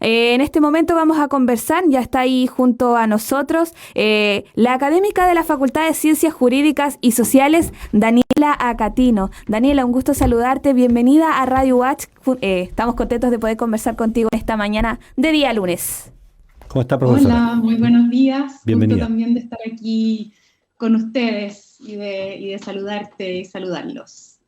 En este momento vamos a conversar, ya está ahí junto a nosotros, la académica de la Facultad de Ciencias Jurídicas y Sociales, Daniela Acatino. Daniela, un gusto saludarte, bienvenida a Radio Watch. Estamos contentos de poder conversar contigo esta mañana de día lunes. ¿Cómo está, profesora? Hola, muy buenos días. Gusto Bienvenida. también de estar aquí con ustedes y de saludarte y saludarlos.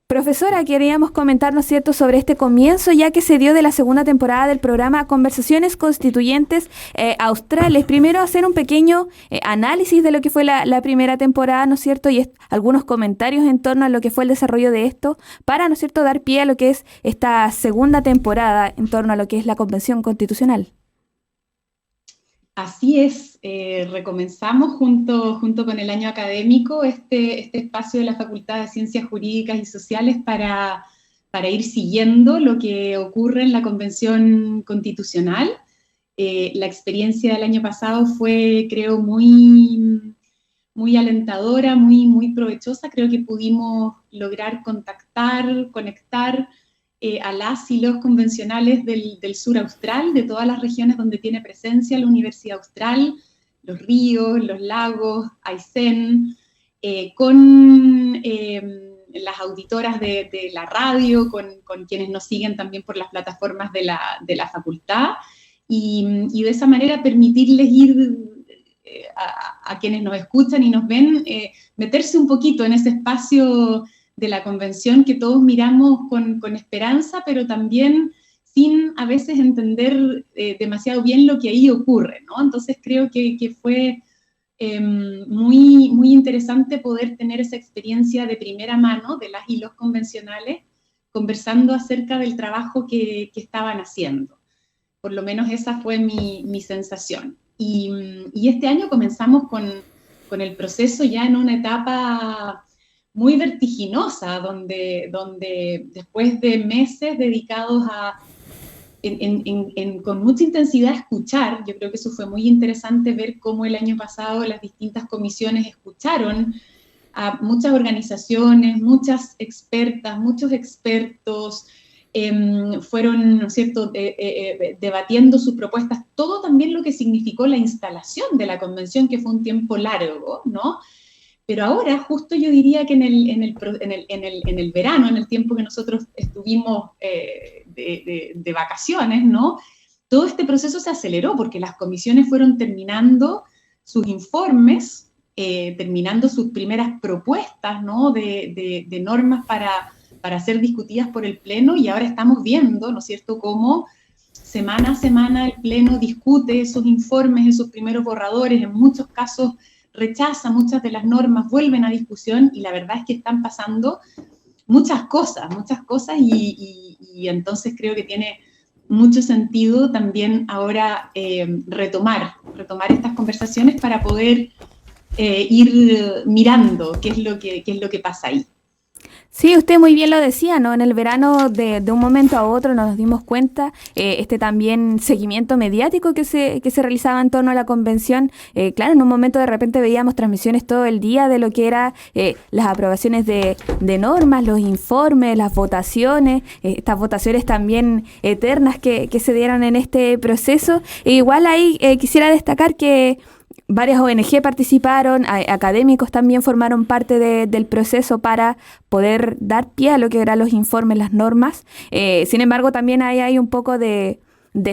Profesora, queríamos comentar, ¿no es cierto?, sobre este comienzo ya que se dio de la segunda temporada del programa Conversaciones Constituyentes Australes. Primero hacer un pequeño análisis de lo que fue la primera temporada, ¿no es cierto?, y algunos comentarios en torno a lo que fue el desarrollo de esto, para, ¿no es cierto?, dar pie a lo que es esta segunda temporada en torno a lo que es la Convención Constitucional. Así es, recomenzamos junto con el año académico este espacio de la Facultad de Ciencias Jurídicas y Sociales para ir siguiendo lo que ocurre en la Convención Constitucional. La experiencia del año pasado fue, creo, muy alentadora, muy provechosa. Creo que pudimos lograr contactar, conectar a las y los convencionales del sur austral, de todas las regiones donde tiene presencia la Universidad Austral, los ríos, los lagos, Aysén, con las auditoras de la radio, con quienes nos siguen también por las plataformas de la facultad, y de esa manera permitirles ir a quienes nos escuchan y nos ven, meterse un poquito en ese espacio de la convención que todos miramos con esperanza, pero también sin a veces entender demasiado bien lo que ahí ocurre, ¿no? Entonces creo que fue muy interesante poder tener esa experiencia de primera mano de las y los convencionales, conversando acerca del trabajo que estaban haciendo. Por lo menos esa fue mi sensación. Y este año comenzamos con el proceso ya en una etapa muy vertiginosa, donde después de meses dedicados con mucha intensidad a escuchar, yo creo que eso fue muy interesante ver cómo el año pasado las distintas comisiones escucharon a muchas organizaciones, muchas expertas, muchos expertos, fueron, ¿no es cierto?, debatiendo sus propuestas, todo también lo que significó la instalación de la convención, que fue un tiempo largo, ¿no? Pero ahora, justo yo diría que en el verano, en el tiempo que nosotros estuvimos de vacaciones, ¿no?, todo este proceso se aceleró porque las comisiones fueron terminando sus informes, terminando sus primeras propuestas, ¿no?, de normas para ser discutidas por el Pleno, y ahora estamos viendo, ¿no es cierto?, cómo semana a semana el Pleno discute esos informes, esos primeros borradores, en muchos casos rechaza muchas de las normas, vuelven a discusión, y la verdad es que están pasando muchas cosas, y entonces creo que tiene mucho sentido también ahora retomar estas conversaciones para poder ir mirando qué es lo que pasa ahí. Sí, usted muy bien lo decía, ¿no? En el verano de un momento a otro nos dimos cuenta, también seguimiento mediático que se realizaba en torno a la convención. Claro, en un momento de repente veíamos transmisiones todo el día de lo que era las aprobaciones de normas, los informes, las votaciones, estas votaciones también eternas que se dieron en este proceso. E igual ahí quisiera destacar que varias ONG participaron, académicos también formaron parte del proceso para poder dar pie a lo que eran los informes, las normas. Sin embargo, también hay un poco de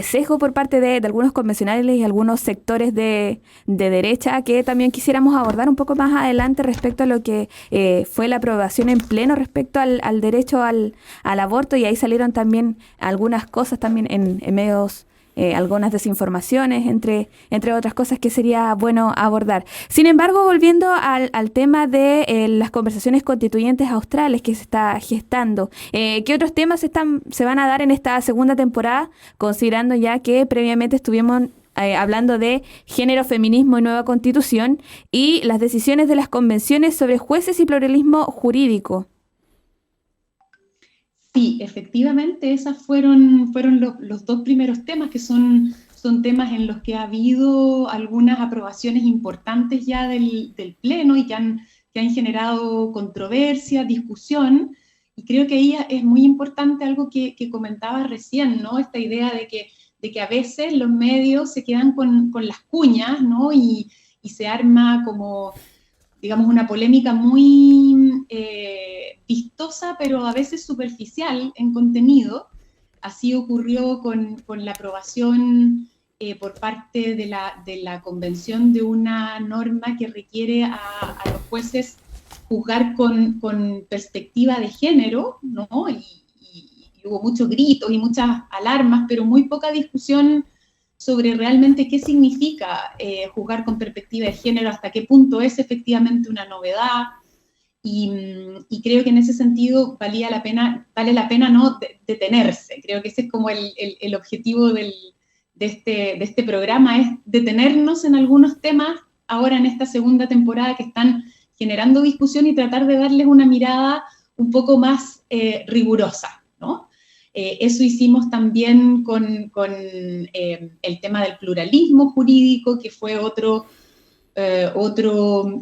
sesgo por parte de algunos convencionales y algunos sectores de derecha que también quisiéramos abordar un poco más adelante respecto a lo que fue la aprobación en pleno respecto al derecho al aborto, y ahí salieron también algunas cosas también en medios, algunas desinformaciones, entre otras cosas que sería bueno abordar. Sin embargo, volviendo al tema de las conversaciones constituyentes australes que se está gestando, ¿qué otros temas se van a dar en esta segunda temporada, considerando ya que previamente estuvimos hablando de género, feminismo y nueva constitución, y las decisiones de las convenciones sobre jueces y pluralismo jurídico? Sí, efectivamente, esos fueron los dos primeros temas, que son temas en los que ha habido algunas aprobaciones importantes ya del Pleno y que han generado controversia, discusión, creo que ahí es muy importante algo que comentabas recién, ¿no? Esta idea de que a veces los medios se quedan con las cuñas, ¿no? Y se arma como, digamos, una polémica muy vistosa, pero a veces superficial en contenido. Así ocurrió con la aprobación por parte de la convención de una norma que requiere a los jueces juzgar con perspectiva de género, ¿no? Y hubo muchos gritos y muchas alarmas, pero muy poca discusión sobre realmente qué significa juzgar con perspectiva de género, hasta qué punto es efectivamente una novedad. Y creo que en ese sentido vale la pena no detenerse. Creo que ese es como el objetivo de este programa, es detenernos en algunos temas ahora en esta segunda temporada que están generando discusión y tratar de darles una mirada un poco más rigurosa, ¿no? Eso hicimos también con el tema del pluralismo jurídico, que fue otro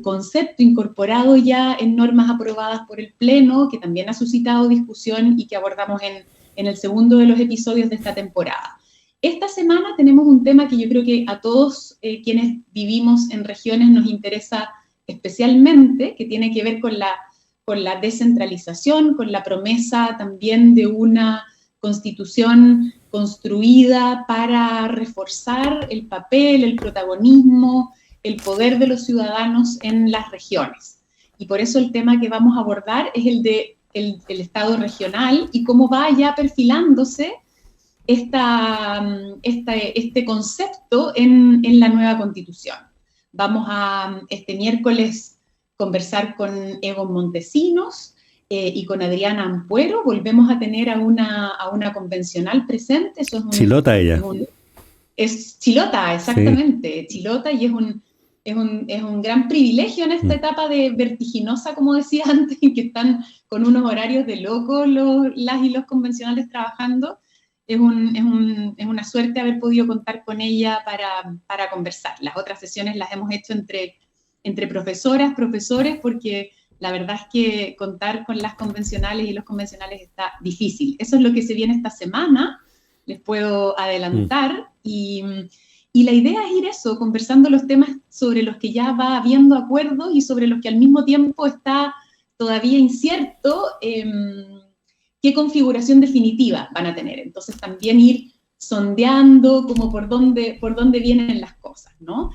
concepto incorporado ya en normas aprobadas por el Pleno, que también ha suscitado discusión y que abordamos en el segundo de los episodios de esta temporada. Esta semana tenemos un tema que yo creo que a todos quienes vivimos en regiones nos interesa especialmente, que tiene que ver con la descentralización, con la promesa también de una constitución construida para reforzar el papel, el protagonismo, el poder de los ciudadanos en las regiones. Y por eso el tema que vamos a abordar es el del Estado regional y cómo va ya perfilándose este concepto en la nueva Constitución. Vamos a este miércoles conversar con Egon Montesinos y con Adriana Ampuero. Volvemos a tener a una convencional presente. Eso es chilota ella. Es chilota, exactamente. Sí. Chilota, y es un gran privilegio en esta etapa de vertiginosa, como decía antes, en que están con unos horarios de locos las y los convencionales trabajando. Es una suerte haber podido contar con ella para conversar. Las otras sesiones las hemos hecho entre profesoras, profesores, porque la verdad es que contar con las convencionales y los convencionales está difícil. Eso es lo que se viene esta semana, les puedo adelantar, y la idea es ir eso, conversando los temas sobre los que ya va habiendo acuerdos y sobre los que al mismo tiempo está todavía incierto qué configuración definitiva van a tener. Entonces también ir sondeando como por dónde vienen las cosas, ¿no?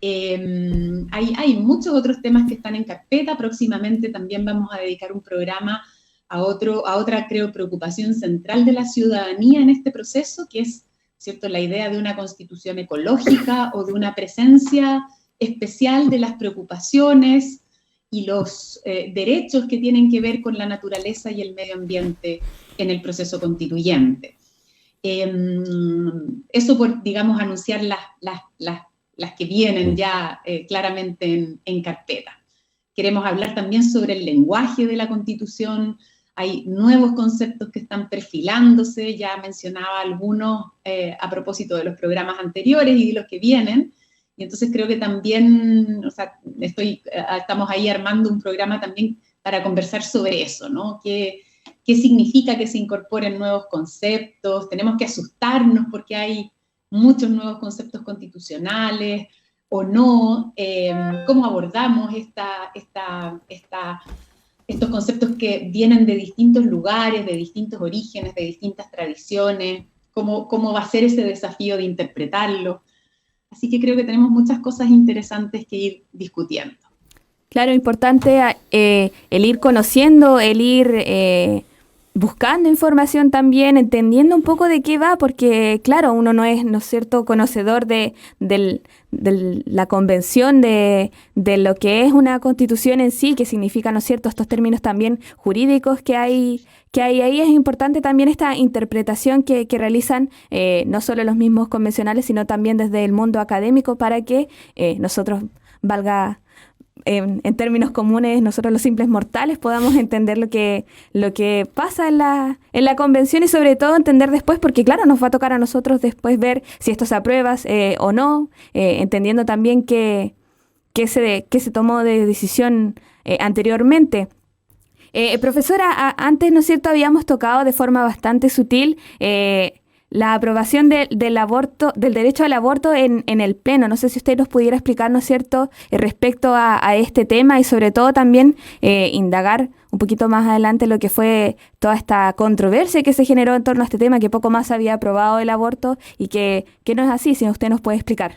Hay muchos otros temas que están en carpeta. Próximamente también vamos a dedicar un programa a otra, creo, preocupación central de la ciudadanía en este proceso, que es, ¿cierto?, la idea de una constitución ecológica o de una presencia especial de las preocupaciones y los derechos que tienen que ver con la naturaleza y el medio ambiente en el proceso constituyente. Eso por, digamos, anunciar las que vienen ya claramente en carpeta. Queremos hablar también sobre el lenguaje de la Constitución. Hay nuevos conceptos que están perfilándose, ya mencionaba algunos a propósito de los programas anteriores y de los que vienen. Y entonces creo que también, o sea, estamos ahí armando un programa también para conversar sobre eso, ¿no? ¿Qué significa que se incorporen nuevos conceptos? Tenemos que asustarnos porque hay muchos nuevos conceptos constitucionales o no. ¿Cómo abordamos estos conceptos que vienen de distintos lugares, de distintos orígenes, de distintas tradiciones? ¿Cómo va a ser ese desafío de interpretarlo? Así que creo que tenemos muchas cosas interesantes que ir discutiendo. Claro, importante el ir conociendo, el ir buscando información también, entendiendo un poco de qué va, porque claro, uno no es, ¿no es cierto?, conocedor de la convención, de lo que es una constitución en sí, que significa, ¿no es cierto?, estos términos también jurídicos que hay ahí. Es importante también esta interpretación que realizan no solo los mismos convencionales, sino también desde el mundo académico, para que nosotros, valga en términos comunes, nosotros los simples mortales podamos entender lo que pasa en la convención, y sobre todo entender después, porque claro, nos va a tocar a nosotros después ver si esto se aprueba o no, entendiendo también qué se tomó de decisión anteriormente. Profesora, antes, ¿no es cierto?, habíamos tocado de forma bastante sutil la aprobación del aborto, del derecho al aborto en el Pleno. No sé si usted nos pudiera explicar, ¿no es cierto?, respecto a este tema y sobre todo también indagar un poquito más adelante lo que fue toda esta controversia que se generó en torno a este tema, que poco más había aprobado el aborto y que no es así, si usted nos puede explicar.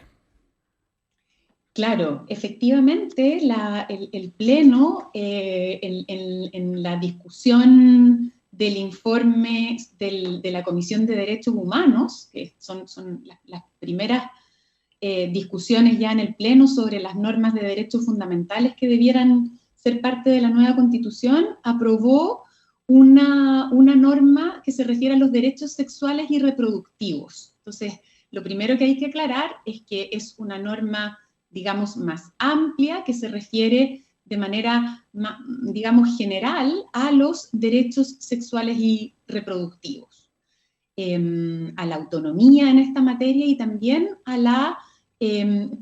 Claro, efectivamente, el Pleno, en la discusión del informe de la Comisión de Derechos Humanos, que son las primeras discusiones ya en el Pleno sobre las normas de derechos fundamentales que debieran ser parte de la nueva Constitución, aprobó una norma que se refiere a los derechos sexuales y reproductivos. Entonces, lo primero que hay que aclarar es que es una norma, digamos, más amplia, que se refiere de manera, digamos, general a los derechos sexuales y reproductivos, a la autonomía en esta materia y también a la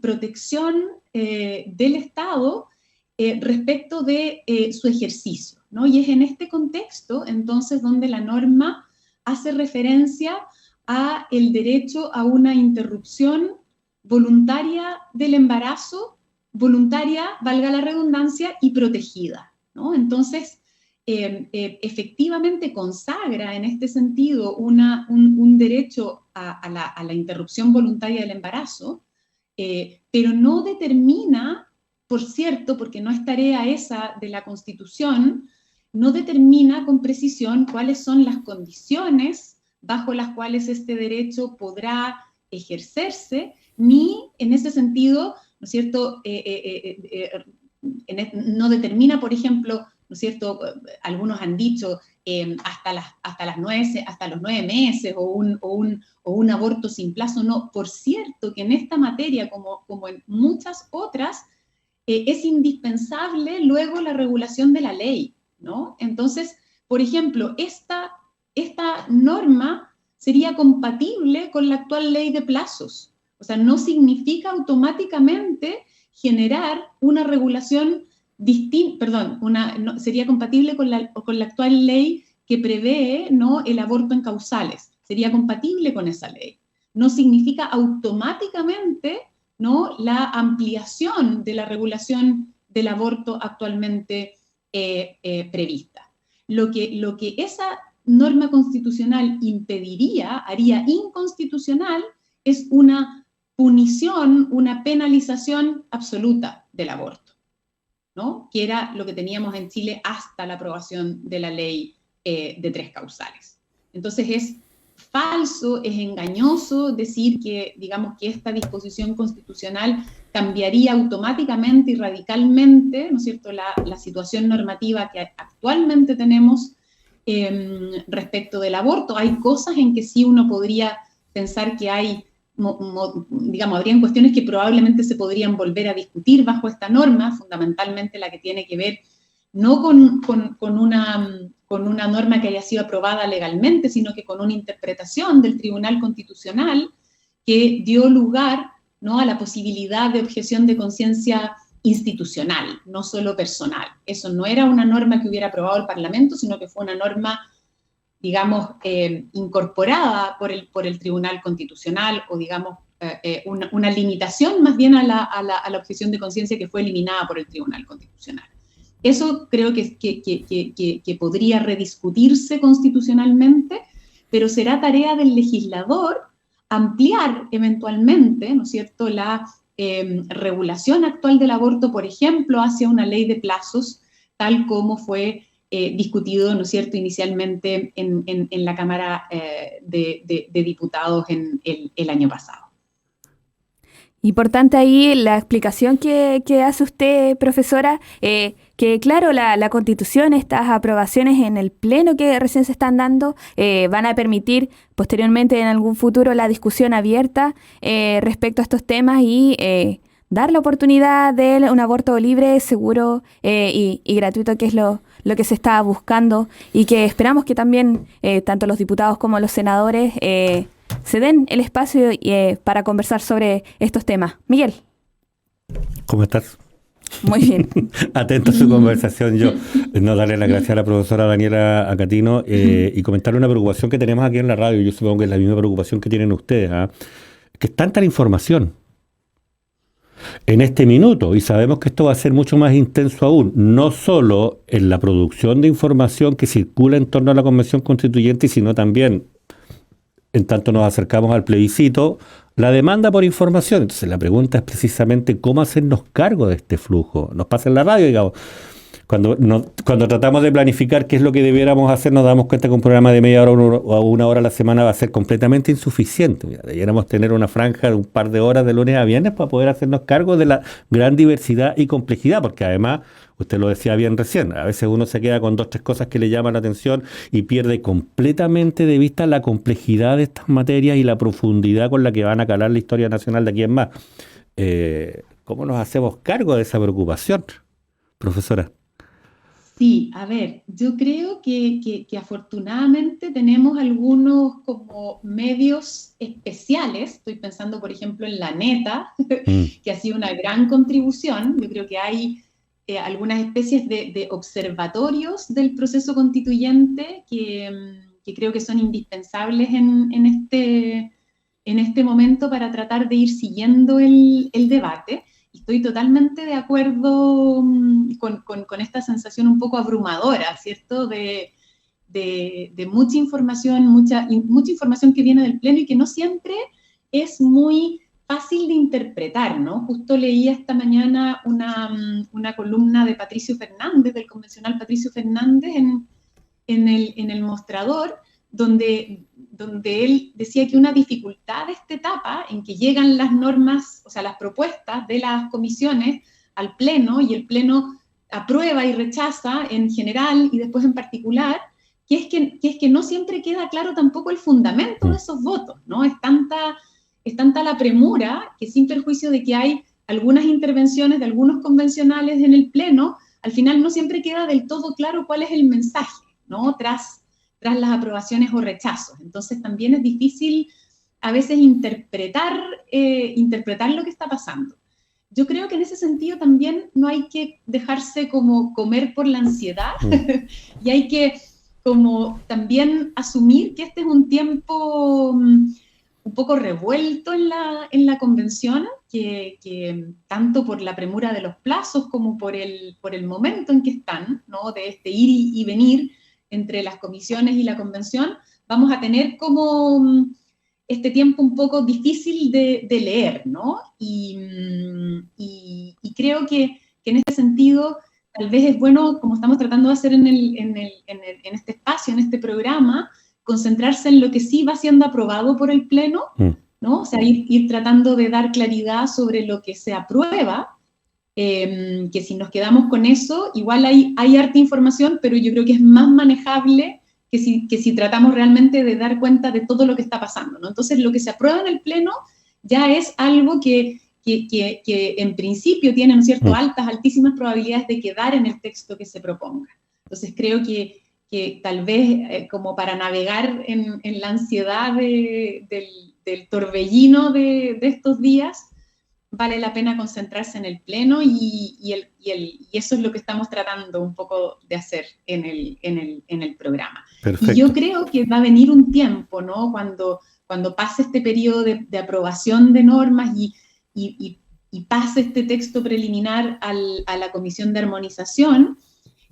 protección del Estado respecto de su ejercicio, ¿no? Y es en este contexto, entonces, donde la norma hace referencia a el derecho a una interrupción voluntaria del embarazo, voluntaria, valga la redundancia, y protegida, ¿no? Entonces, efectivamente consagra en este sentido un derecho a la interrupción voluntaria del embarazo, pero no determina, por cierto, porque no es tarea esa de la Constitución, no determina con precisión cuáles son las condiciones bajo las cuales este derecho podrá ejercerse, ni en ese sentido, ¿no es cierto?, no determina, por ejemplo, ¿no es cierto?, algunos han dicho hasta los 9 meses o un aborto sin plazo. No, por cierto que en esta materia, como en muchas otras, es indispensable luego la regulación de la ley, ¿no? Entonces, por ejemplo, esta norma sería compatible con la actual ley de plazos. O sea, no significa automáticamente generar una regulación distinta, sería compatible con la actual ley que prevé, ¿no?, el aborto en causales. Sería compatible con esa ley. No significa automáticamente, ¿no?, la ampliación de la regulación del aborto actualmente prevista. Lo que esa norma constitucional impediría, haría inconstitucional, es una punición, una penalización absoluta del aborto, ¿no?, que era lo que teníamos en Chile hasta la aprobación de la ley de 3 causales. Entonces es falso, es engañoso decir que, digamos, que esta disposición constitucional cambiaría automáticamente y radicalmente, ¿no es cierto?, la situación normativa que actualmente tenemos respecto del aborto. Hay cosas en que sí uno podría pensar que hay, digamos, habrían cuestiones que probablemente se podrían volver a discutir bajo esta norma, fundamentalmente la que tiene que ver no con una norma que haya sido aprobada legalmente, sino que con una interpretación del Tribunal Constitucional que dio lugar, ¿no?, a la posibilidad de objeción de conciencia institucional, no solo personal. Eso no era una norma que hubiera aprobado el Parlamento, sino que fue una norma, digamos, incorporada por el Tribunal Constitucional, o digamos, una limitación más bien a la objeción de conciencia que fue eliminada por el Tribunal Constitucional. Eso creo que podría rediscutirse constitucionalmente, pero será tarea del legislador ampliar eventualmente, ¿no es cierto?, la regulación actual del aborto, por ejemplo, hacia una ley de plazos, tal como fue discutido, ¿no es cierto?, inicialmente en la Cámara de Diputados el año pasado. Importante ahí la explicación que hace usted, profesora, que claro, la Constitución, estas aprobaciones en el Pleno que recién se están dando, van a permitir posteriormente en algún futuro la discusión abierta respecto a estos temas y dar la oportunidad de un aborto libre, seguro y gratuito, que es lo que se está buscando y que esperamos que también tanto los diputados como los senadores se den el espacio para conversar sobre estos temas. Miguel. ¿Cómo estás? Muy bien. Atento a su conversación, yo no darle las gracias a la profesora Daniela Acatino y comentarle una preocupación que tenemos aquí en la radio. Yo supongo que es la misma preocupación que tienen ustedes, ¿ah? Que es tanta la información en este minuto, y sabemos que esto va a ser mucho más intenso aún, no solo en la producción de información que circula en torno a la Convención Constituyente, sino también, en tanto nos acercamos al plebiscito, la demanda por información. Entonces la pregunta es precisamente cómo hacernos cargo de este flujo. Nos pasa en la radio, digamos. Cuando tratamos de planificar qué es lo que debiéramos hacer, nos damos cuenta que un programa de media hora o una hora a la semana va a ser completamente insuficiente. Mira, debiéramos tener una franja de un par de horas de lunes a viernes para poder hacernos cargo de la gran diversidad y complejidad, porque además, usted lo decía bien recién, a veces uno se queda con 2 o 3 cosas que le llaman la atención y pierde completamente de vista la complejidad de estas materias y la profundidad con la que van a calar la historia nacional de aquí en más. ¿Cómo nos hacemos cargo de esa preocupación, profesora? Sí, a ver, yo creo que afortunadamente tenemos algunos como medios especiales. Estoy pensando, por ejemplo, en La Neta, que ha sido una gran contribución. Yo creo que hay algunas especies de observatorios del proceso constituyente que creo que son indispensables en este momento para tratar de ir siguiendo el debate. Estoy totalmente de acuerdo con esta sensación un poco abrumadora, ¿cierto? De mucha información que viene del Pleno y que no siempre es muy fácil de interpretar, ¿no? Justo leía esta mañana una columna de Patricio Fernández, del convencional Patricio Fernández, en el Mostrador, donde él decía que una dificultad de esta etapa en que llegan las normas, o sea, las propuestas de las comisiones al Pleno, y el Pleno aprueba y rechaza en general y después en particular, que es que no siempre queda claro tampoco el fundamento de esos votos, ¿no? Es tanta la premura que, sin perjuicio de que hay algunas intervenciones de algunos convencionales en el Pleno, al final no siempre queda del todo claro cuál es el mensaje, ¿no? Tras las aprobaciones o rechazos. Entonces también es difícil a veces interpretar lo que está pasando. Yo creo que en ese sentido también no hay que dejarse como comer por la ansiedad y hay que como también asumir que este es un tiempo un poco revuelto en la convención, que tanto por la premura de los plazos como por el momento en que están, ¿no? De este ir y venir entre las comisiones y la convención, vamos a tener como este tiempo un poco difícil de leer, ¿no? Y creo que en este sentido tal vez es bueno, como estamos tratando de hacer en este espacio, en este programa, concentrarse en lo que sí va siendo aprobado por el Pleno, ¿no? O sea, ir tratando de dar claridad sobre lo que se aprueba, que si nos quedamos con eso, igual hay harta información, pero yo creo que es más manejable que si tratamos realmente de dar cuenta de todo lo que está pasando, ¿no? Entonces, lo que se aprueba en el Pleno ya es algo que en principio tiene, ¿no es cierto?, altísimas probabilidades de quedar en el texto que se proponga. Entonces, creo que tal vez como para navegar en la ansiedad del torbellino de estos días, vale la pena concentrarse en el Pleno y eso es lo que estamos tratando un poco de hacer en el programa. Perfecto. Y yo creo que va a venir un tiempo, ¿no? Cuando pase este periodo de aprobación de normas y pase este texto preliminar a la Comisión de Armonización,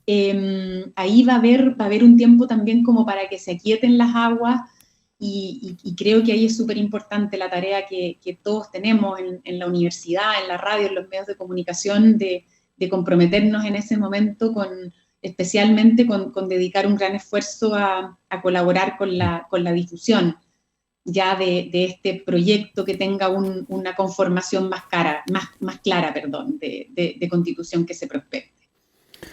ahí va a haber un tiempo también como para que se aquieten las aguas. Y creo que ahí es súper importante la tarea que todos tenemos en la universidad, en la radio, en los medios de comunicación, de comprometernos en ese momento especialmente con dedicar un gran esfuerzo a colaborar con la difusión ya de este proyecto que tenga una conformación más clara de constitución que se prospecte.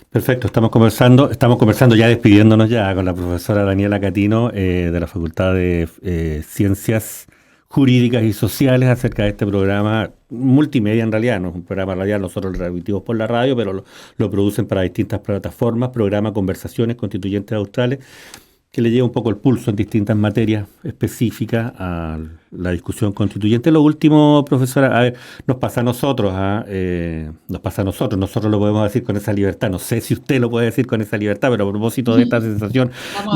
Perfecto, estamos conversando ya despidiéndonos ya con la profesora Daniela Acatino de la Facultad de Ciencias Jurídicas y Sociales acerca de este programa multimedia. En realidad no es un programa radial, nosotros lo transmitimos por la radio, pero lo producen para distintas plataformas, programa Conversaciones Constituyentes Australes, que le lleva un poco el pulso en distintas materias específicas a la discusión constituyente. Lo último, profesora, a ver, nos pasa a nosotros, nosotros lo podemos decir con esa libertad. No sé si usted lo puede decir con esa libertad, pero a propósito de esta sensación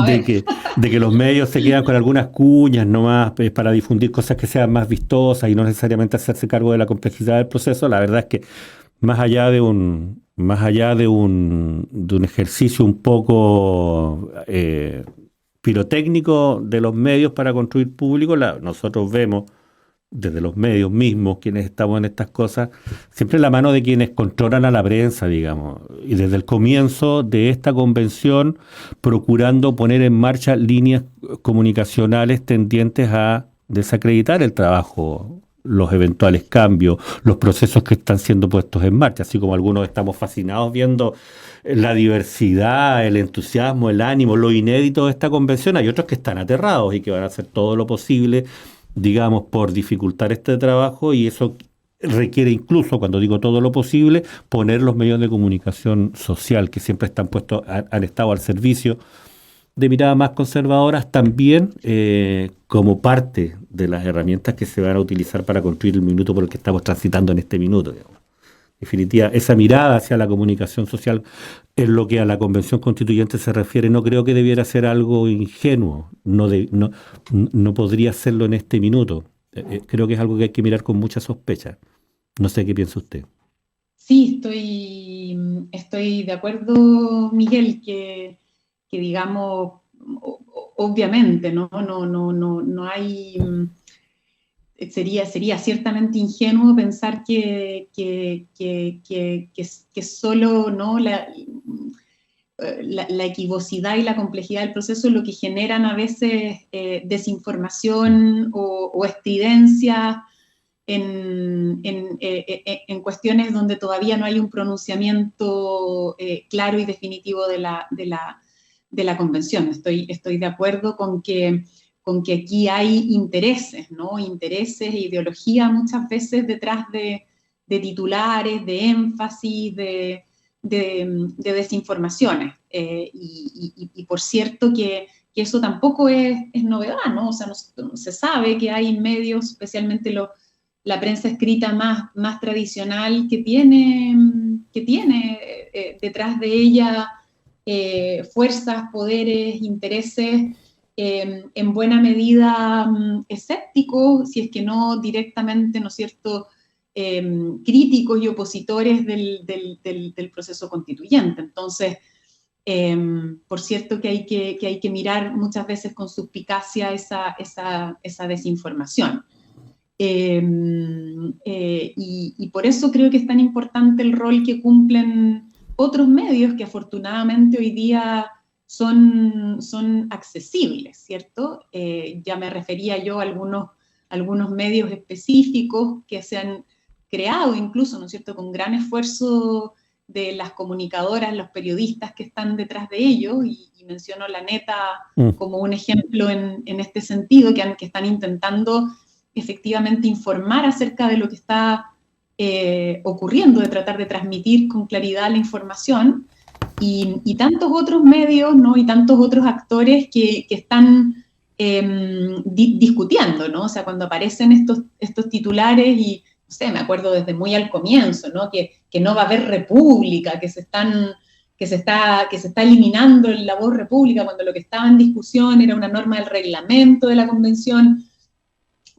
de que los medios se quedan con algunas cuñas nomás para difundir cosas que sean más vistosas y no necesariamente hacerse cargo de la complejidad del proceso, la verdad es que más allá de un ejercicio un poco pirotécnico de los medios para construir público, nosotros vemos desde los medios mismos, quienes estamos en estas cosas, siempre la mano de quienes controlan a la prensa, digamos, y desde el comienzo de esta convención procurando poner en marcha líneas comunicacionales tendientes a desacreditar el trabajo, los eventuales cambios, los procesos que están siendo puestos en marcha, así como algunos estamos fascinados viendo la diversidad, el entusiasmo, el ánimo, lo inédito de esta convención. Hay otros que están aterrados y que van a hacer todo lo posible, digamos, por dificultar este trabajo, y eso requiere incluso, cuando digo todo lo posible, poner los medios de comunicación social que siempre están puestos, han estado al servicio de miradas más conservadoras, también como parte de las herramientas que se van a utilizar para construir el minuto por el que estamos transitando en este minuto, digamos. En definitiva, esa mirada hacia la comunicación social en lo que a la Convención Constituyente se refiere, no creo que debiera ser algo ingenuo, no podría serlo en este minuto. Creo que es algo que hay que mirar con mucha sospecha. No sé qué piensa usted. Sí, estoy de acuerdo, Miguel, que digamos, obviamente, no hay... Sería ciertamente ingenuo pensar que solo, ¿no?, la equivocidad y la complejidad del proceso lo que generan a veces desinformación o estridencia en cuestiones donde todavía no hay un pronunciamiento claro y definitivo de la convención. Estoy de acuerdo con que aquí hay intereses, ¿no? Intereses e ideología muchas veces detrás de titulares, de énfasis, de desinformaciones. Y por cierto que eso tampoco es novedad, ¿no? O sea, no se sabe que hay medios, especialmente la prensa escrita más tradicional, que tiene detrás de ella fuerzas, poderes, intereses, en buena medida escépticos, si es que no directamente, ¿no es cierto?, críticos y opositores del proceso constituyente. Entonces, por cierto que hay que mirar muchas veces con suspicacia esa desinformación. Y por eso creo que es tan importante el rol que cumplen otros medios que afortunadamente hoy día son accesibles, ¿cierto? Ya me refería yo a algunos medios específicos que se han creado incluso, ¿no es cierto?, con gran esfuerzo de las comunicadoras, los periodistas que están detrás de ellos, y menciono La Neta como un ejemplo en este sentido, que están intentando efectivamente informar acerca de lo que está ocurriendo, de tratar de transmitir con claridad la información, y tantos otros medios, ¿no?, y tantos otros actores que están discutiendo, ¿no? O sea, cuando aparecen estos titulares, y no sé, me acuerdo desde muy al comienzo, ¿no?, que no va a haber república, que se está eliminando la voz república, cuando lo que estaba en discusión era una norma del reglamento de la convención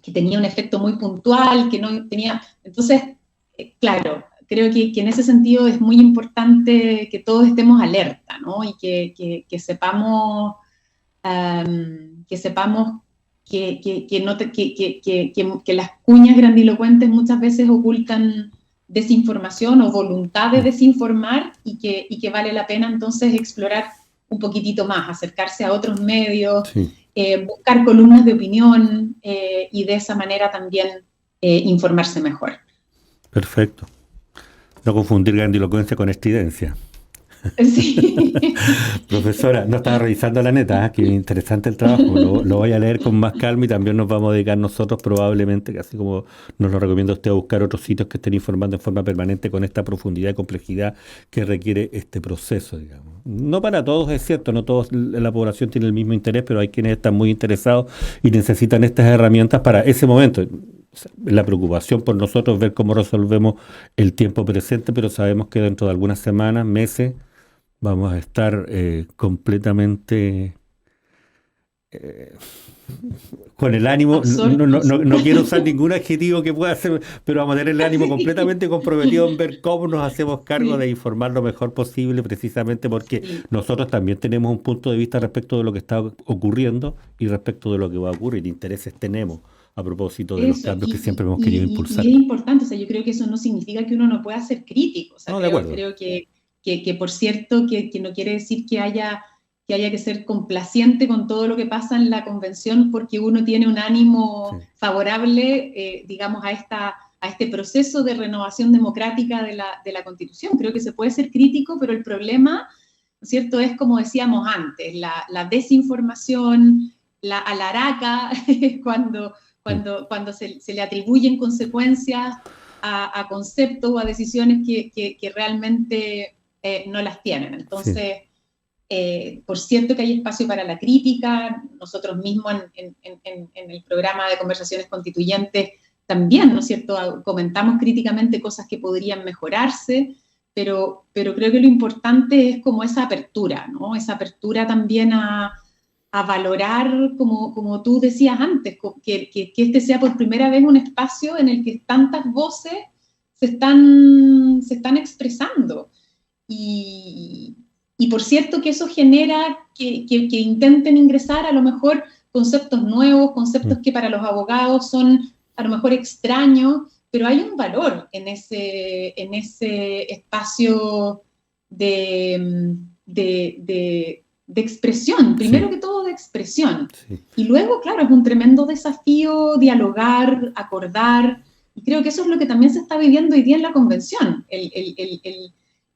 que tenía un efecto muy puntual, que no tenía... Entonces, claro, creo que en ese sentido es muy importante que todos estemos alerta, ¿no? Y que sepamos que las cuñas grandilocuentes muchas veces ocultan desinformación o voluntad de desinformar, y que vale la pena entonces explorar un poquitito más, acercarse a otros medios, sí, buscar columnas de opinión, y de esa manera también informarse mejor. Perfecto. No confundir grandilocuencia con estridencia. Sí. Profesora, no estaba revisando la neta, que interesante el trabajo, lo voy a leer con más calma y también nos vamos a dedicar nosotros probablemente, así como nos lo recomienda usted, a buscar otros sitios que estén informando en forma permanente con esta profundidad y complejidad que requiere este proceso, digamos. No para todos, es cierto, no todos la población tiene el mismo interés, pero hay quienes están muy interesados y necesitan estas herramientas para ese momento. La preocupación por nosotros ver cómo resolvemos el tiempo presente, pero sabemos que dentro de algunas semanas, meses, vamos a estar completamente eh, con el ánimo, Absortos. no quiero usar ningún adjetivo que pueda ser, pero vamos a tener el ánimo completamente comprometido en ver cómo nos hacemos cargo de Sí, informar lo mejor posible, precisamente porque sí, nosotros también tenemos un punto de vista respecto de lo que está ocurriendo y respecto de lo que va a ocurrir. Intereses tenemos a propósito de los eso. cambios que siempre hemos querido Y impulsar. es importante, o sea, yo creo que eso no significa que uno no pueda ser crítico, o sea, No, de acuerdo. creo que por cierto, que no quiere decir que haya que ser complaciente con todo lo que pasa en la convención porque uno tiene un ánimo Sí, favorable, digamos, a este proceso de renovación democrática de la Constitución. Creo que se puede ser crítico, pero el problema, ¿no es cierto?, es como decíamos antes, la desinformación, la alaraca, cuando, mm, cuando se le atribuyen consecuencias a conceptos o a decisiones que realmente no las tienen. sí, Entonces, por cierto que hay espacio para la crítica, nosotros mismos en el programa de conversaciones constituyentes también, ¿no es cierto?, comentamos críticamente cosas que podrían mejorarse, pero creo que lo importante es como esa apertura, ¿no? Esa apertura también a valorar, como tú decías antes, que este sea por primera vez un espacio en el que tantas voces se están expresando. Y, y por cierto que eso genera que intenten ingresar a lo mejor conceptos nuevos, conceptos mm, que para los abogados son a lo mejor extraños, pero hay un valor en ese espacio de, de expresión, primero sí, que todo de expresión. sí. Y luego, claro, es un tremendo desafío dialogar, acordar, y creo que eso es lo que también se está viviendo hoy día en la convención,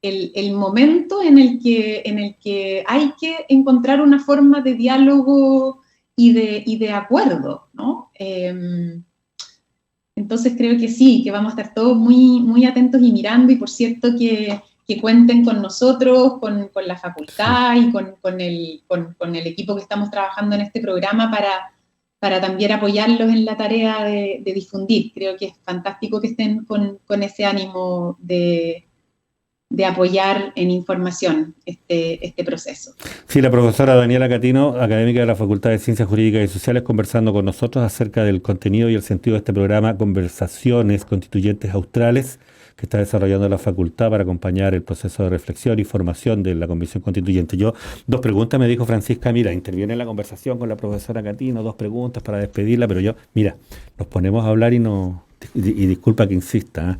el momento en el que hay que encontrar una forma de diálogo y de acuerdo, ¿no? Entonces creo que sí, que vamos a estar todos muy, muy atentos y mirando, y por cierto que cuenten con nosotros, con la Sí. facultad y con el equipo que estamos trabajando en este programa para también apoyarlos en la tarea de difundir. Creo que es fantástico que estén con ese ánimo de apoyar en información este proceso. Sí, la profesora Daniela Catino, académica de la Facultad de Ciencias Jurídicas y Sociales, conversando con nosotros acerca del contenido y el sentido de este programa Conversaciones Constituyentes Australes, que está desarrollando la facultad para acompañar el proceso de reflexión y formación de la Convención Constituyente. Yo, dos preguntas, me dijo Francisca, mira, interviene en la conversación con la profesora Catino, dos preguntas para despedirla, pero yo, mira, nos ponemos a hablar y no... Y disculpa que insista,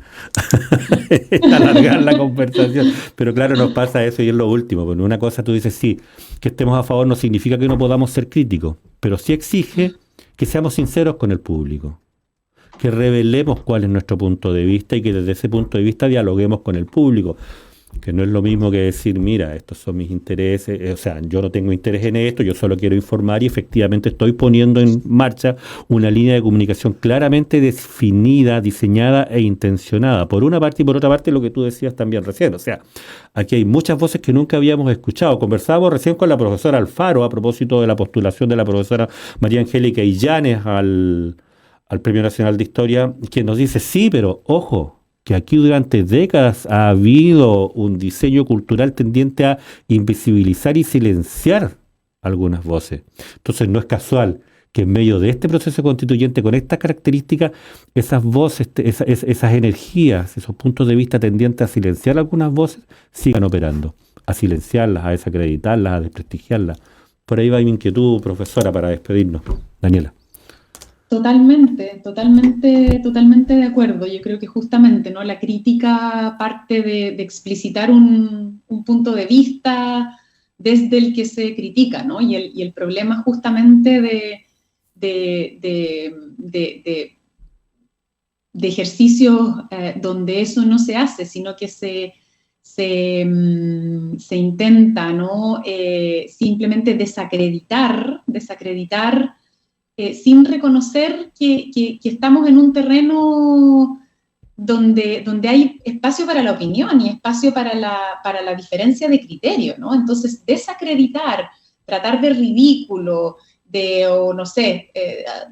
alargar la conversación. Pero claro, nos pasa eso y es lo último. Porque una cosa tú dices, sí, que estemos a favor no significa que no podamos ser críticos, pero sí exige que seamos sinceros con el público, que revelemos cuál es nuestro punto de vista y que desde ese punto de vista dialoguemos con el público. Que no es lo mismo que decir, mira, estos son mis intereses, o sea, yo no tengo interés en esto, yo solo quiero informar y efectivamente estoy poniendo en marcha una línea de comunicación claramente definida, diseñada e intencionada. Por una parte y por otra parte lo que tú decías también recién, o sea, aquí hay muchas voces que nunca habíamos escuchado. Conversábamos recién con la profesora Alfaro a propósito de la postulación de la profesora María Angélica Illanes al Premio Nacional de Historia, quien nos dice, sí, pero ojo, que aquí durante décadas ha habido un diseño cultural tendiente a invisibilizar y silenciar algunas voces. Entonces no es casual que en medio de este proceso constituyente con estas características, esas voces, esas energías, esos puntos de vista tendientes a silenciar algunas voces, sigan operando, a silenciarlas, a desacreditarlas, a desprestigiarlas. Por ahí va mi inquietud, profesora, para despedirnos. Daniela. Totalmente, totalmente, totalmente de acuerdo. Yo creo que justamente, ¿no?, la crítica parte de explicitar un punto de vista desde el que se critica, ¿no? Y el problema justamente de, de, de ejercicios donde eso no se hace, sino que se se intenta, ¿no? Simplemente desacreditar sin reconocer que estamos en un terreno donde hay espacio para la opinión y espacio para la diferencia de criterio, ¿no? Entonces, desacreditar, tratar de ridículo, o no sé,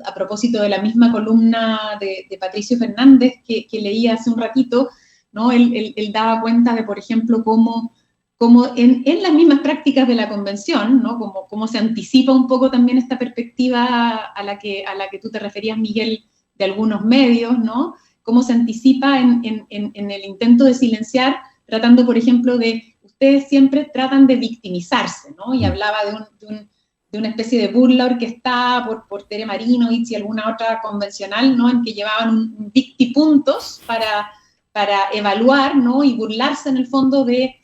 a propósito de la misma columna de Patricio Fernández que leía hace un ratito, ¿no? Él daba cuenta de, por ejemplo, cómo en las mismas prácticas de la convención, ¿no? Cómo se anticipa un poco también esta perspectiva a la que tú te referías, Miguel, de algunos medios, ¿no? Cómo se anticipa en el intento de silenciar, tratando, por ejemplo, ustedes siempre tratan de victimizarse, ¿no? Y hablaba de una especie de burla orquestada por Tere Marinovich y alguna otra convencional, ¿no? En que llevaban un victipuntos para evaluar, ¿no? Y burlarse en el fondo de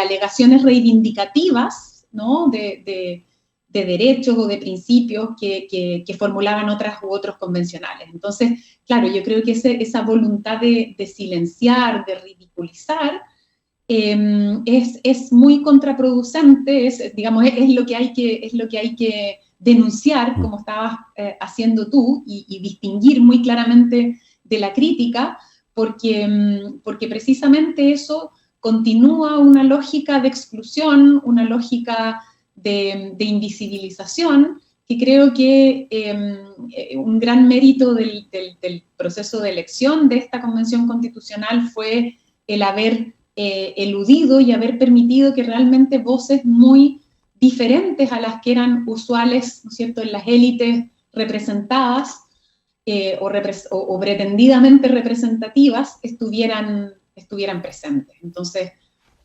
alegaciones reivindicativas, ¿no? De derechos o de principios que formulaban otras u otros convencionales. Entonces, claro, yo creo que esa voluntad de silenciar, de ridiculizar, es muy contraproducente, digamos, es lo que hay que denunciar, como estabas haciendo tú, y distinguir muy claramente de la crítica, porque precisamente eso continúa una lógica de exclusión, una lógica de invisibilización, que creo que un gran mérito del proceso de elección de esta Convención Constitucional fue el haber eludido y haber permitido que realmente voces muy diferentes a las que eran usuales, ¿no es cierto?, en las élites representadas o pretendidamente representativas estuvieran presentes. Entonces,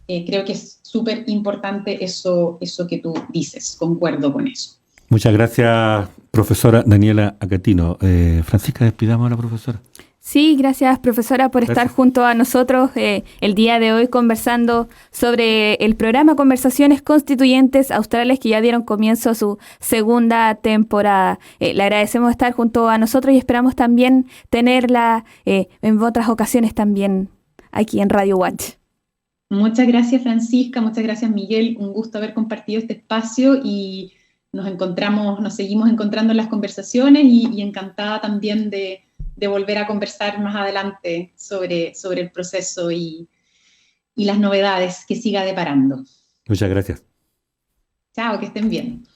creo que es súper importante eso que tú dices, concuerdo con eso. Muchas gracias, profesora Daniela Acatino. Francisca, despidamos a la profesora. Sí, gracias, profesora, por estar junto a nosotros el día de hoy conversando sobre el programa Conversaciones Constituyentes Australes, que ya dieron comienzo a su segunda temporada. Le agradecemos estar junto a nosotros y esperamos también tenerla en otras ocasiones también aquí en Radio Watch. Muchas gracias, Francisca, muchas gracias, Miguel. Un gusto haber compartido este espacio y nos seguimos encontrando en las conversaciones y encantada también de volver a conversar más adelante sobre el proceso y las novedades que siga deparando. Muchas gracias. Chao, que estén bien.